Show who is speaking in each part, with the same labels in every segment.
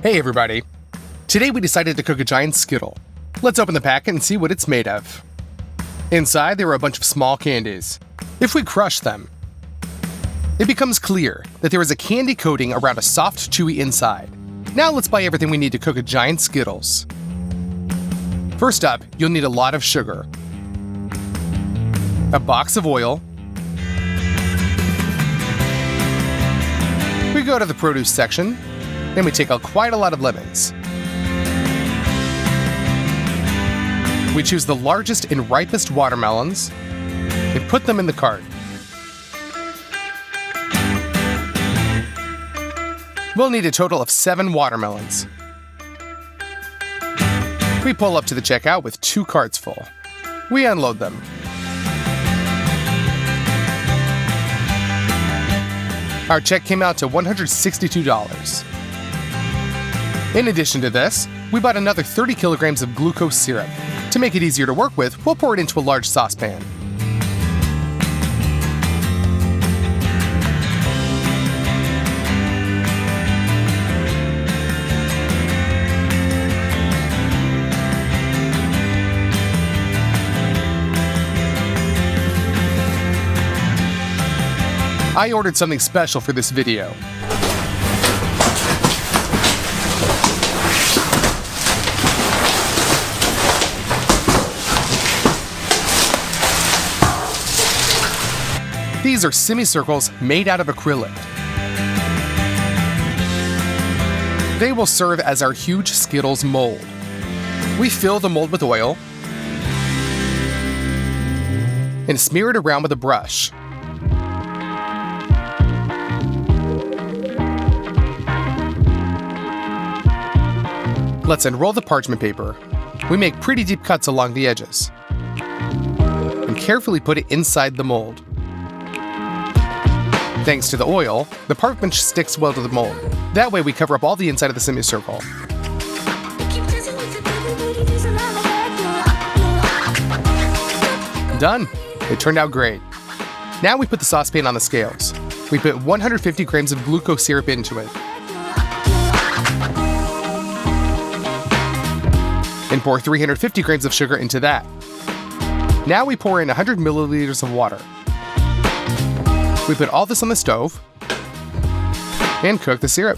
Speaker 1: Hey everybody! Today we decided to cook a giant Skittle. Let's open the packet and see what it's made of. Inside there are a bunch of small candies. If we crush them, it becomes clear that there is a candy coating around a soft, chewy inside. Now let's buy everything we need to cook a giant Skittles. First up, you'll need a lot of sugar, a box of oil. We go to the produce section, and we take out quite a lot of lemons. We choose the largest and ripest watermelons and put them in the cart. We'll need a total of 7 watermelons. We pull up to the checkout with 2 carts full. We unload them. Our check came out to $162. In addition to this, we bought another 30 kilograms of glucose syrup. To make it easier to work with, we'll pour it into a large saucepan. I ordered something special for this video. These are semicircles made out of acrylic. They will serve as our huge Skittles mold. We fill the mold with oil and smear it around with a brush. Let's unroll the parchment paper. We make pretty deep cuts along the edges and carefully put it inside the mold. Thanks to the oil, the parchment sticks well to the mold. That way we cover up all the inside of the semicircle. Done! It turned out great. Now we put the saucepan on the scales. We put 150 grams of glucose syrup into it. And pour 350 grams of sugar into that. Now we pour in 100 milliliters of water. We put all this on the stove and cook the syrup.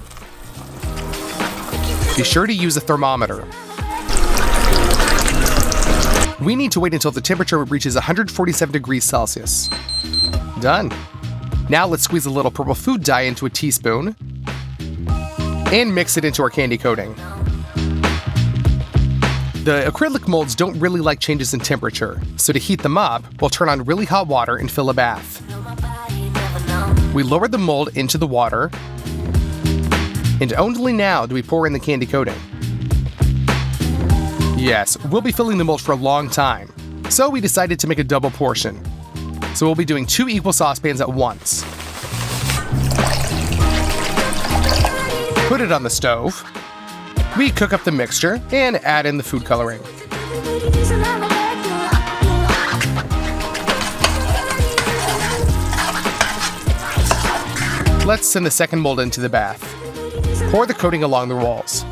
Speaker 1: Be sure to use a thermometer. We need to wait until the temperature reaches 147 degrees Celsius. Done. Now let's squeeze a little purple food dye into a teaspoon and mix it into our candy coating. The acrylic molds don't really like changes in temperature, so to heat them up, we'll turn on really hot water and fill a bath. We lower the mold into the water, and only now do we pour in the candy coating. Yes, we'll be filling the mold for a long time, so we decided to make a double portion. So we'll be doing 2 equal saucepans at once. Put it on the stove. We cook up the mixture and add in the food coloring. Let's send the second mold into the bath. Pour the coating along the walls.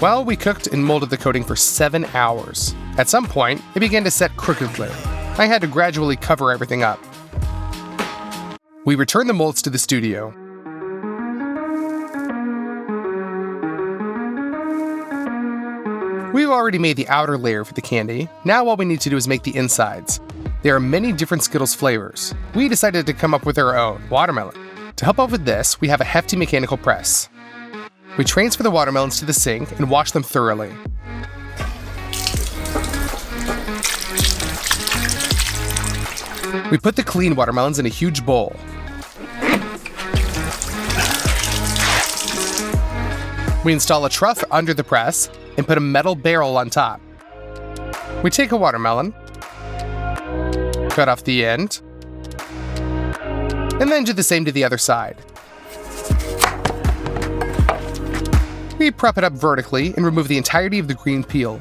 Speaker 1: Well, we cooked and molded the coating for 7 hours. At some point, it began to set crookedly. I had to gradually cover everything up. We returned the molds to the studio. We've already made the outer layer for the candy. Now all we need to do is make the insides. There are many different Skittles flavors. We decided to come up with our own, watermelon. To help out with this, we have a hefty mechanical press. We transfer the watermelons to the sink and wash them thoroughly. We put the clean watermelons in a huge bowl. We install a trough under the press and put a metal barrel on top. We take a watermelon, cut off the end, and then do the same to the other side. We prop it up vertically and remove the entirety of the green peel.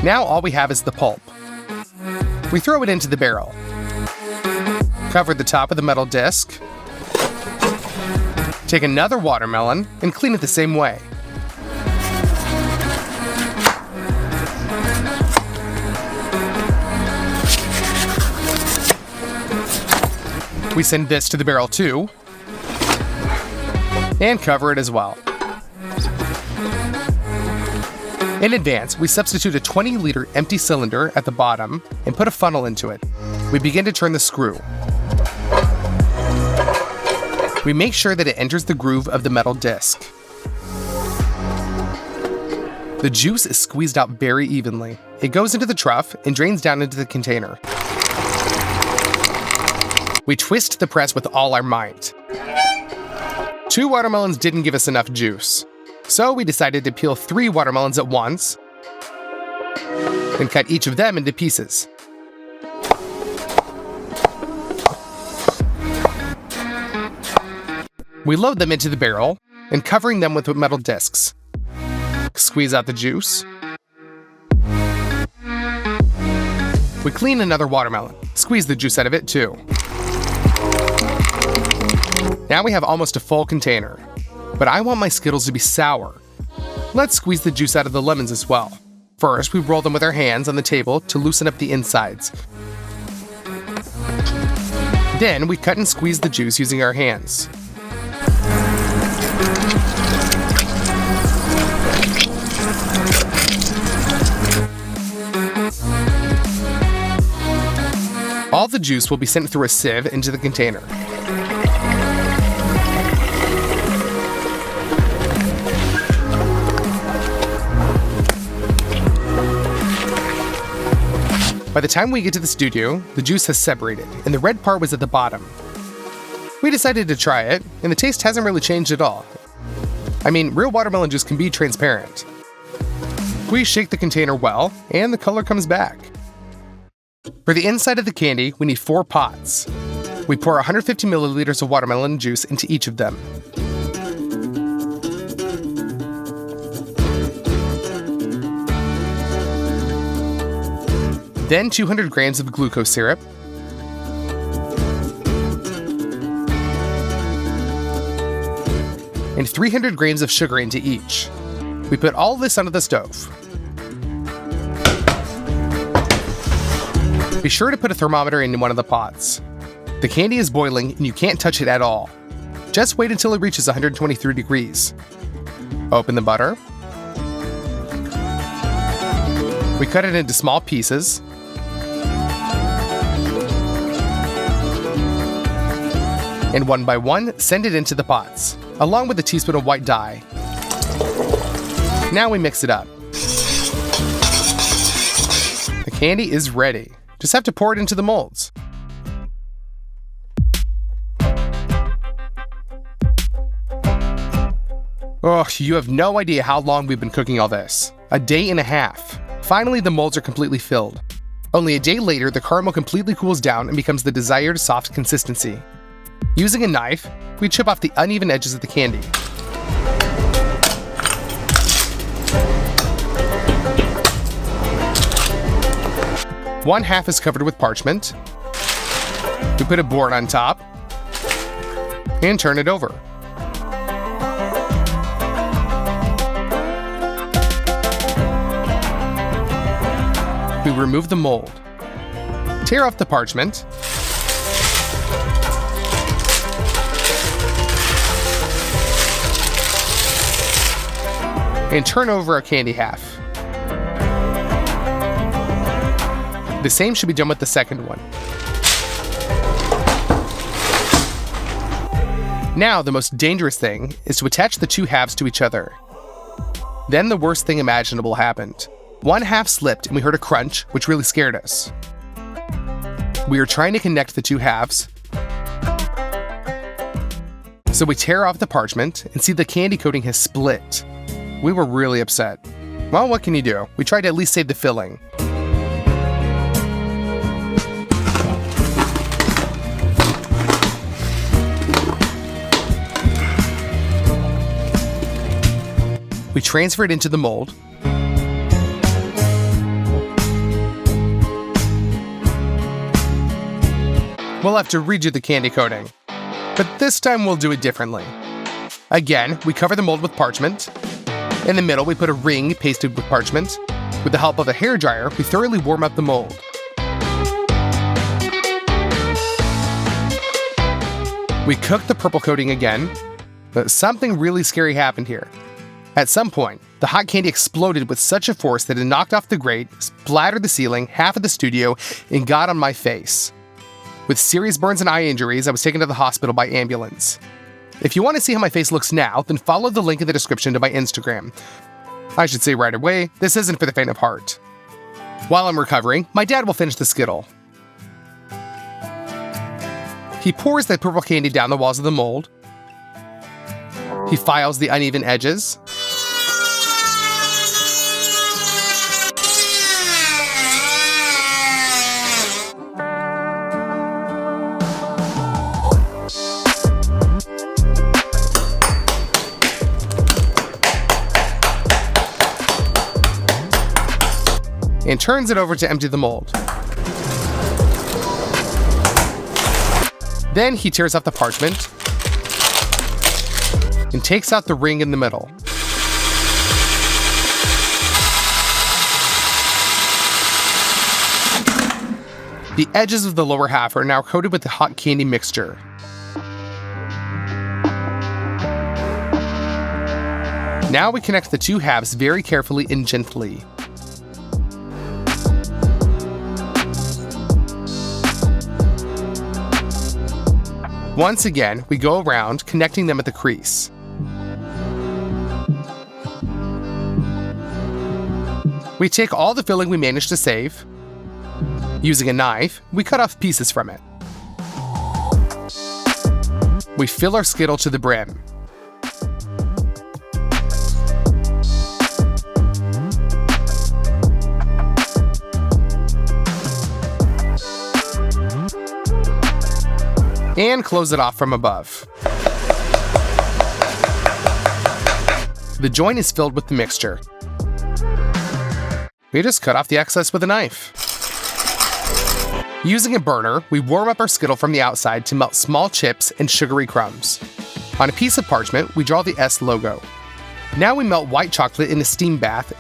Speaker 1: Now all we have is the pulp. We throw it into the barrel. Cover the top with a metal disc. Take another watermelon and clean it the same way. We send this to the barrel too, and cover it as well. In advance, we substitute a 20-liter empty cylinder at the bottom and put a funnel into it. We begin to turn the screw. We make sure that it enters the groove of the metal disc. The juice is squeezed out very evenly. It goes into the trough and drains down into the container. We twist the press with all our might. 2 watermelons didn't give us enough juice, so we decided to peel 3 watermelons at once and cut each of them into pieces. We load them into the barrel and covering them with metal discs. Squeeze out the juice. We clean another watermelon. Squeeze the juice out of it too. Now we have almost a full container, but I want my Skittles to be sour. Let's squeeze the juice out of the lemons as well. First, we roll them with our hands on the table to loosen up the insides. Then we cut and squeeze the juice using our hands. All the juice will be sent through a sieve into the container. By the time we get to the studio, the juice has separated, and the red part was at the bottom. We decided to try it, and the taste hasn't really changed at all. I mean, real watermelon juice can be transparent. We shake the container well, and the color comes back. For the inside of the candy, we need 4 pots. We pour 150 milliliters of watermelon juice into each of them. Then 200 grams of glucose syrup, and 300 grams of sugar into each. We put all this onto the stove. Be sure to put a thermometer in one of the pots. The candy is boiling and you can't touch it at all. Just wait until it reaches 123 degrees. Open the butter. We cut it into small pieces. And one by one, send it into the pots, along with a teaspoon of white dye. Now we mix it up. The candy is ready. Just have to pour it into the molds. Oh, you have no idea how long we've been cooking all this. A day and a half. Finally, the molds are completely filled. Only a day later, the caramel completely cools down and becomes the desired soft consistency. Using a knife, we chip off the uneven edges of the candy. One half is covered with parchment. We put a board on top and turn it over. We remove the mold. Tear off the parchment. And turn over a candy half. The same should be done with the second one. Now, the most dangerous thing is to attach the 2 halves to each other. Then the worst thing imaginable happened. One half slipped and we heard a crunch, which really scared us. We were trying to connect the 2 halves. So we tear off the parchment and see the candy coating has split. We were really upset. Well, what can you do? We tried to at least save the filling. We transfer it into the mold. We'll have to redo the candy coating, but this time we'll do it differently. Again, we cover the mold with parchment. In the middle, we put a ring pasted with parchment. With the help of a hairdryer, we thoroughly warm up the mold. We cook the purple coating again, but something really scary happened here. At some point, the hot candy exploded with such a force that it knocked off the grate, splattered the ceiling, half of the studio, and got on my face. With serious burns and eye injuries, I was taken to the hospital by ambulance. If you want to see how my face looks now, then follow the link in the description to my Instagram. I should say right away, this isn't for the faint of heart. While I'm recovering, my dad will finish the Skittle. He pours that purple candy down the walls of the mold. He files the uneven edges. And turns it over to empty the mold. Then he tears off the parchment and takes out the ring in the middle. The edges of the lower half are now coated with the hot candy mixture. Now we connect the two halves very carefully and gently. Once again, we go around, connecting them at the crease. We take all the filling we managed to save. Using a knife, we cut off pieces from it. We fill our Skittle to the brim. And close it off from above. The joint is filled with the mixture. We just cut off the excess with a knife. Using a burner, we warm up our Skittle from the outside to melt small chips and sugary crumbs. On a piece of parchment, we draw the S logo. Now we melt white chocolate in a steam bath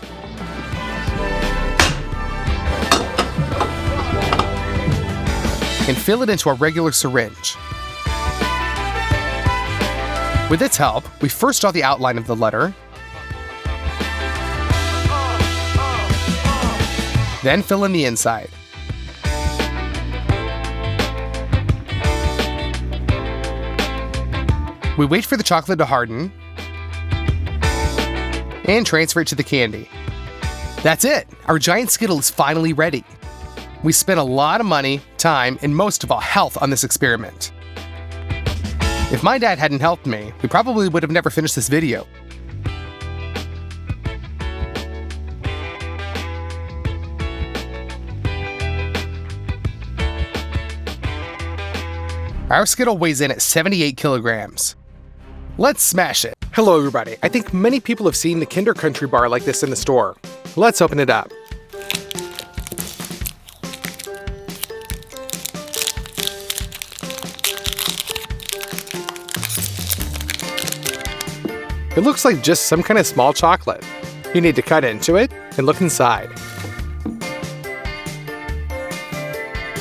Speaker 1: and fill it into a regular syringe. With its help, we first draw the outline of the letter, then fill in the inside. We wait for the chocolate to harden and transfer it to the candy. That's it! Our giant Skittle is finally ready. We spent a lot of money, time, and most of all, health on this experiment. If my dad hadn't helped me, we probably would have never finished this video. Our Skittle weighs in at 78 kilograms. Let's smash it. Hello everybody. I think many people have seen the Kinder Country bar like this in the store. Let's open it up. It looks like just some kind of small chocolate. You need to cut into it and look inside.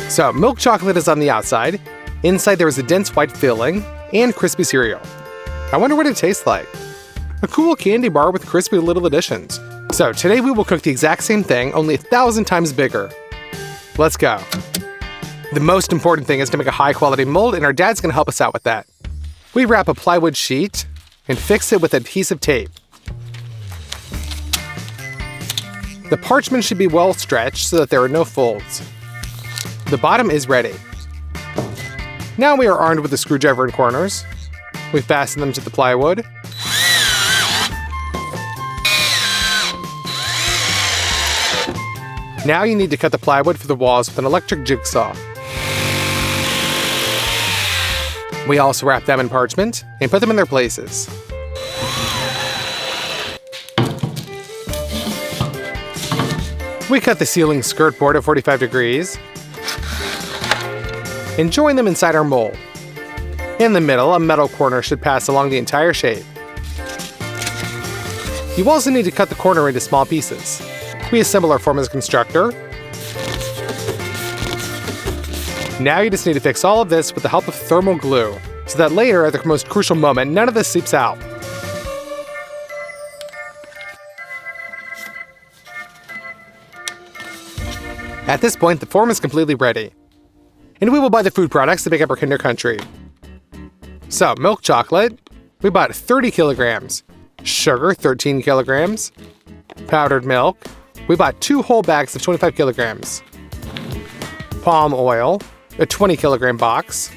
Speaker 1: So, milk chocolate is on the outside. Inside there is a dense white filling and crispy cereal. I wonder what it tastes like. A cool candy bar with crispy little additions. So today we will cook the exact same thing, only 1,000 times bigger. Let's go. The most important thing is to make a high quality mold, and our dad's gonna help us out with that. We wrap a plywood sheet and fix it with adhesive tape. The parchment should be well stretched so that there are no folds. The bottom is ready. Now we are armed with a screwdriver and corners. We fasten them to the plywood. Now you need to cut the plywood for the walls with an electric jigsaw. We also wrap them in parchment and put them in their places. We cut the ceiling skirt board at 45 degrees and join them inside our mold. In the middle, a metal corner should pass along the entire shape. You also need to cut the corner into small pieces. We assemble our form as a constructor. Now you just need to fix all of this with the help of thermal glue, so that later, at the most crucial moment, none of this seeps out. At this point, the form is completely ready. And we will buy the food products to make up our Kinder Country. So, milk chocolate, we bought 30 kilograms. Sugar, 13 kilograms. Powdered milk, we bought 2 whole bags of 25 kilograms. Palm oil, a 20 kilogram box.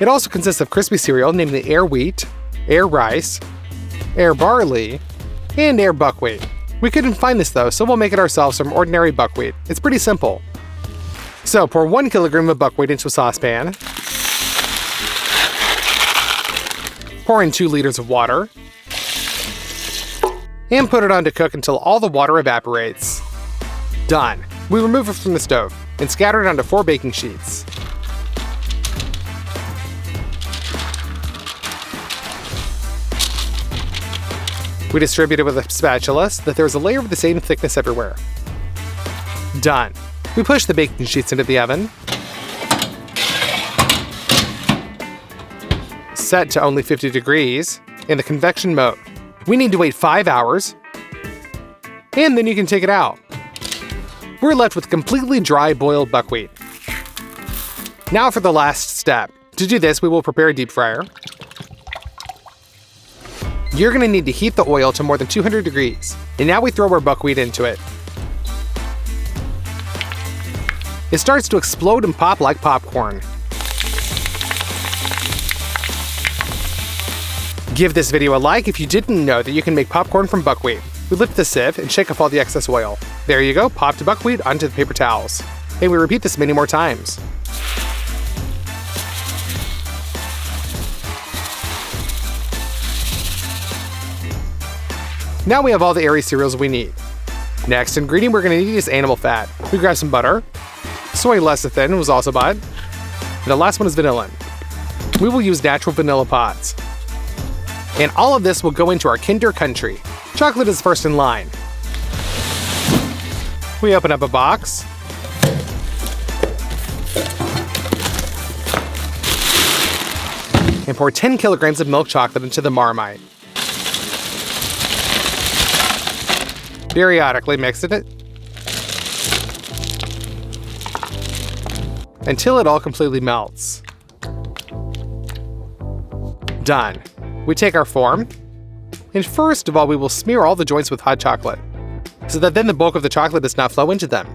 Speaker 1: It also consists of crispy cereal, namely Air Wheat, Air Rice, Air Barley, and Air Buckwheat. We couldn't find this though, so we'll make it ourselves from ordinary buckwheat. It's pretty simple. So pour 1 kilogram of buckwheat into a saucepan. Pour in 2 liters of water. And put it on to cook until all the water evaporates. Done. We remove it from the stove and scatter it onto 4 baking sheets. We distribute it with a spatula so that there is a layer of the same thickness everywhere. Done. We push the baking sheets into the oven. Set to only 50 degrees in the convection mode. We need to wait 5 hours, and then you can take it out. We're left with completely dry boiled buckwheat. Now for the last step. To do this, we will prepare a deep fryer. You're going to need to heat the oil to more than 200 degrees, and now we throw our buckwheat into it. It starts to explode and pop like popcorn. Give this video a like if you didn't know that you can make popcorn from buckwheat. We lift the sieve and shake off all the excess oil. There you go, popped buckwheat onto the paper towels. And we repeat this many more times. Now we have all the airy cereals we need. Next ingredient we're going to need is animal fat. We grab some butter. Soy lecithin was also bought. And the last one is vanilla. We will use natural vanilla pods. And all of this will go into our Kinder Country. Chocolate is first in line. We open up a box. And pour 10 kilograms of milk chocolate into the Marmite. Periodically mix it until it all completely melts. Done. We take our form, and first of all we will smear all the joints with hot chocolate, so that then the bulk of the chocolate does not flow into them.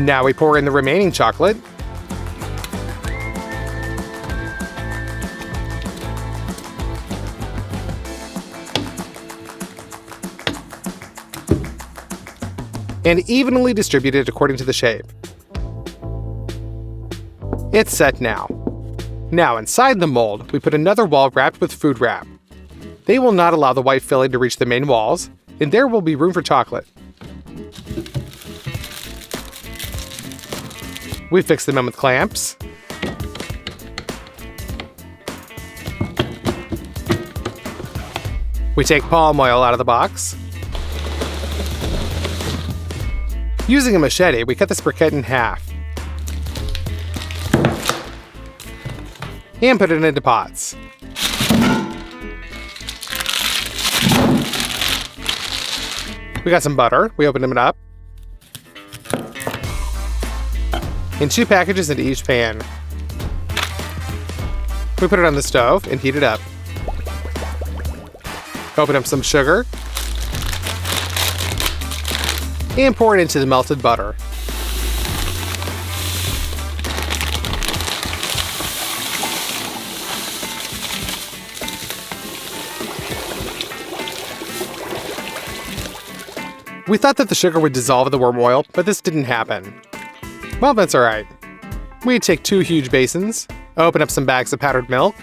Speaker 1: Now we pour in the remaining chocolate. And evenly distribute it according to the shape. It's set now. Now inside the mold, we put another wall wrapped with food wrap. They will not allow the white filling to reach the main walls, and there will be room for chocolate. We fix them in with clamps. We take palm oil out of the box. Using a machete, we cut this briquette in half. And put it into pots. We got some butter. We open them up. And 2 packages into each pan. We put it on the stove and heat it up. Open up some sugar. And pour it into the melted butter. We thought that the sugar would dissolve in the warm oil, but this didn't happen. Well, that's alright. We take 2 huge basins, open up some bags of powdered milk,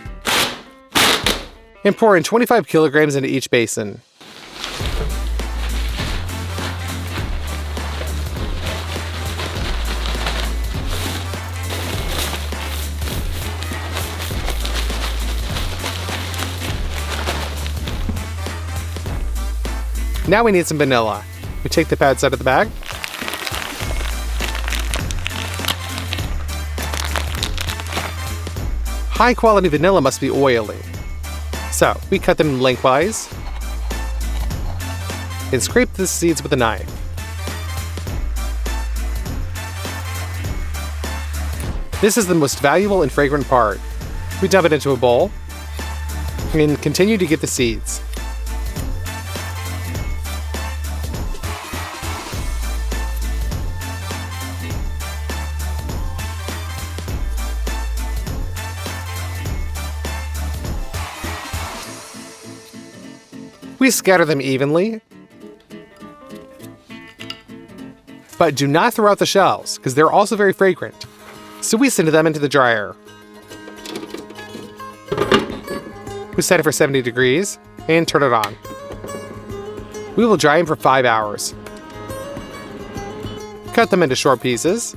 Speaker 1: and pour in 25 kilograms into each basin. Now we need some vanilla. We take the pads out of the bag. High quality vanilla must be oily. So we cut them lengthwise and scrape the seeds with a knife. This is the most valuable and fragrant part. We dump it into a bowl and continue to get the seeds. We scatter them evenly, but do not throw out the shells, because they're also very fragrant. So we send them into the dryer. We set it for 70 degrees and turn it on. We will dry them for 5 hours. Cut them into short pieces.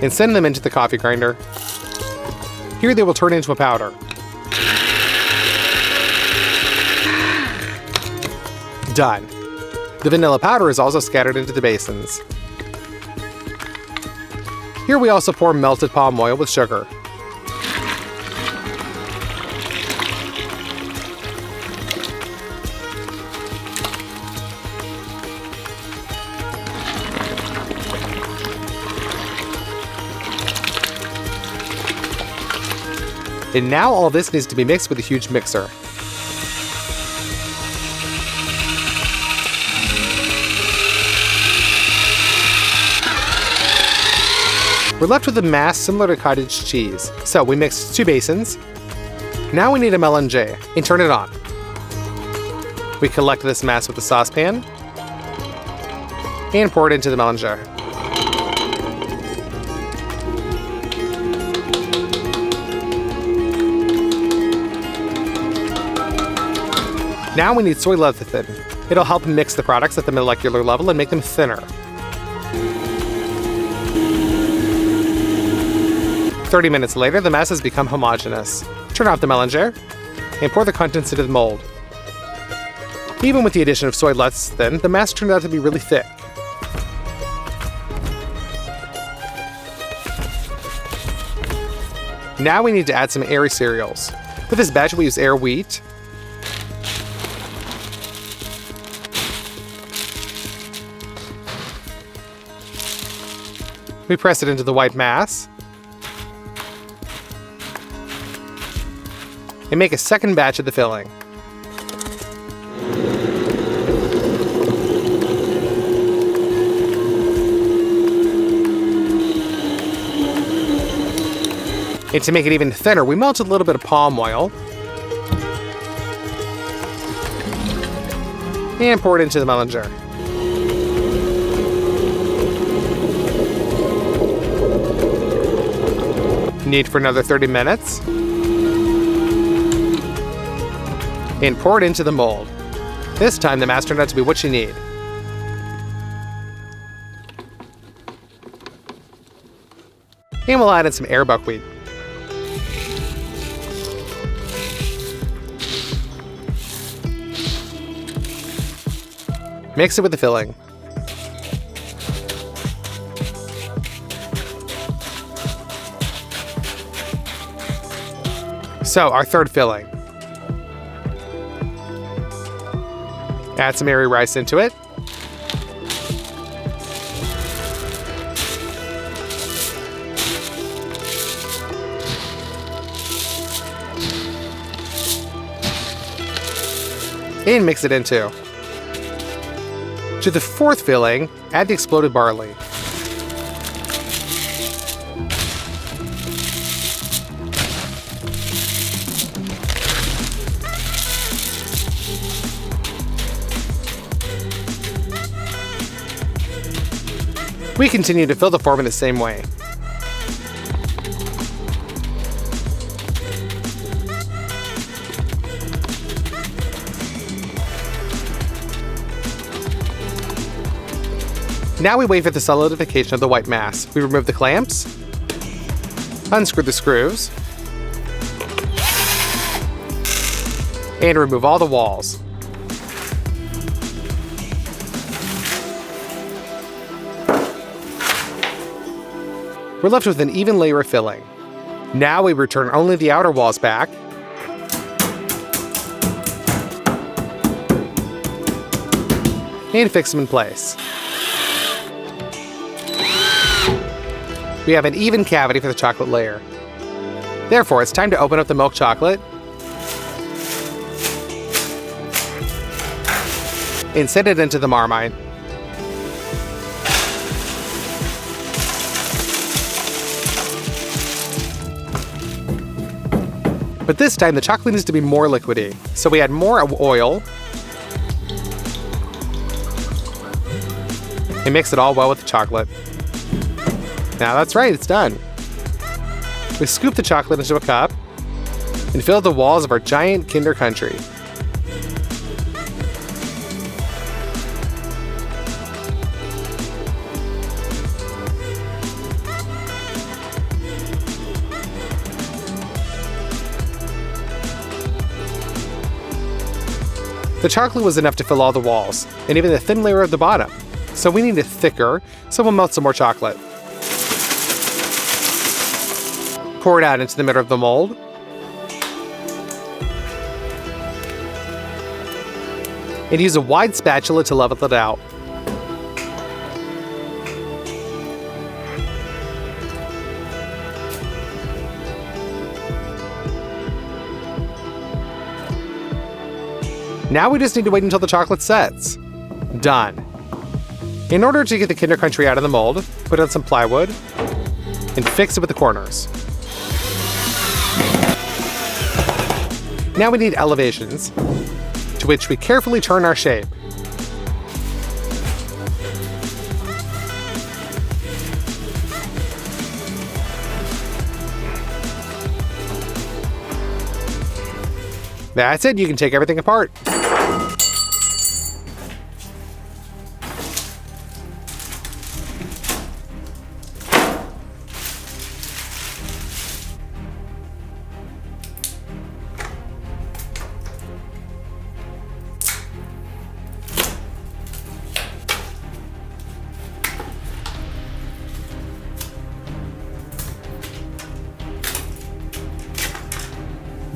Speaker 1: And send them into the coffee grinder. Here they will turn into a powder. Done. The vanilla powder is also scattered into the basins. Here we also pour melted palm oil with sugar. And now all this needs to be mixed with a huge mixer. We're left with a mass similar to cottage cheese. So we mix 2 basins. Now we need a mélanger and turn it on. We collect this mass with the saucepan and pour it into the mélanger. Now we need soy lecithin. It'll help mix the products at the molecular level and make them thinner. 30 minutes later, the mass has become homogeneous. Turn off the mélanger and pour the contents into the mold. Even with the addition of soy lecithin, the mass turned out to be really thick. Now we need to add some airy cereals. For this batch, we use Air Wheat, we press it into the white mass and make a second batch of the filling. And to make it even thinner, we melt a little bit of palm oil and pour it into the mélanger. Knead for another 30 minutes. And pour it into the mold. This time the mass turned out to be what you need. And we'll add in some air buckwheat. Mix it with the filling. So, our third filling. Add some airy rice into it. And mix it in too. To the fourth filling, add the exploded barley. We continue to fill the form in the same way. Now we wait for the solidification of the white mass. We remove the clamps, unscrew the screws, and remove all the walls. We're left with an even layer of filling. Now we return only the outer walls back, and fix them in place. We have an even cavity for the chocolate layer. Therefore, it's time to open up the milk chocolate and set it into the Marmite. But this time, the chocolate needs to be more liquidy, so we add more oil and mix it all well with the chocolate. Now that's right, it's done. We scoop the chocolate into a cup and fill the walls of our giant Kinder Country. The chocolate was enough to fill all the walls, and even the thin layer at the bottom. So we need it thicker, so we'll melt some more chocolate. Pour it out into the middle of the mold. And use a wide spatula to level it out. Now we just need to wait until the chocolate sets. Done. In order to get the Kinder Country out of the mold, put on some plywood and fix it with the corners. Now we need elevations, to which we carefully turn our shape. That's it, you can take everything apart.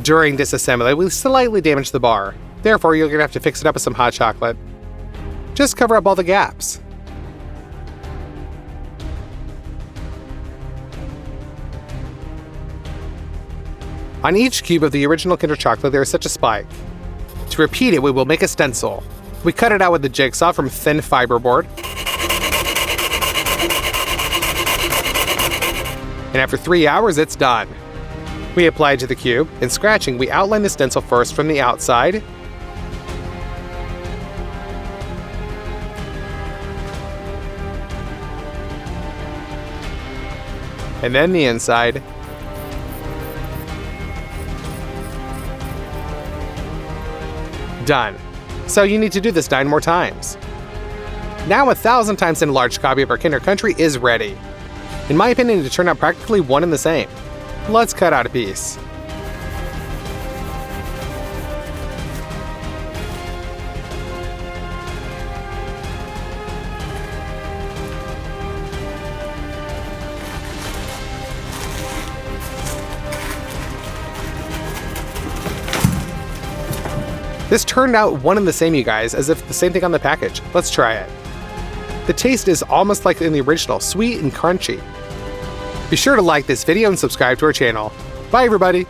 Speaker 1: During disassembly, we slightly damaged the bar. Therefore, you're gonna have to fix it up with some hot chocolate. Just cover up all the gaps. On each cube of the original Kinder chocolate, there is such a spike. To repeat it, we will make a stencil. We cut it out with the jigsaw from thin fiberboard. And after 3 hours, it's done. We apply it to the cube. In scratching, we outline the stencil first from the outside, and then the inside. Done. So you need to do this 9 more times. Now 1,000 times enlarged copy of our Kinder Country is ready. In my opinion, it turned out practically one and the same. Let's cut out a piece. This turned out one and the same, you guys, as if the same thing on the package. Let's try it. The taste is almost like in the original, sweet and crunchy. Be sure to like this video and subscribe to our channel. Bye, everybody!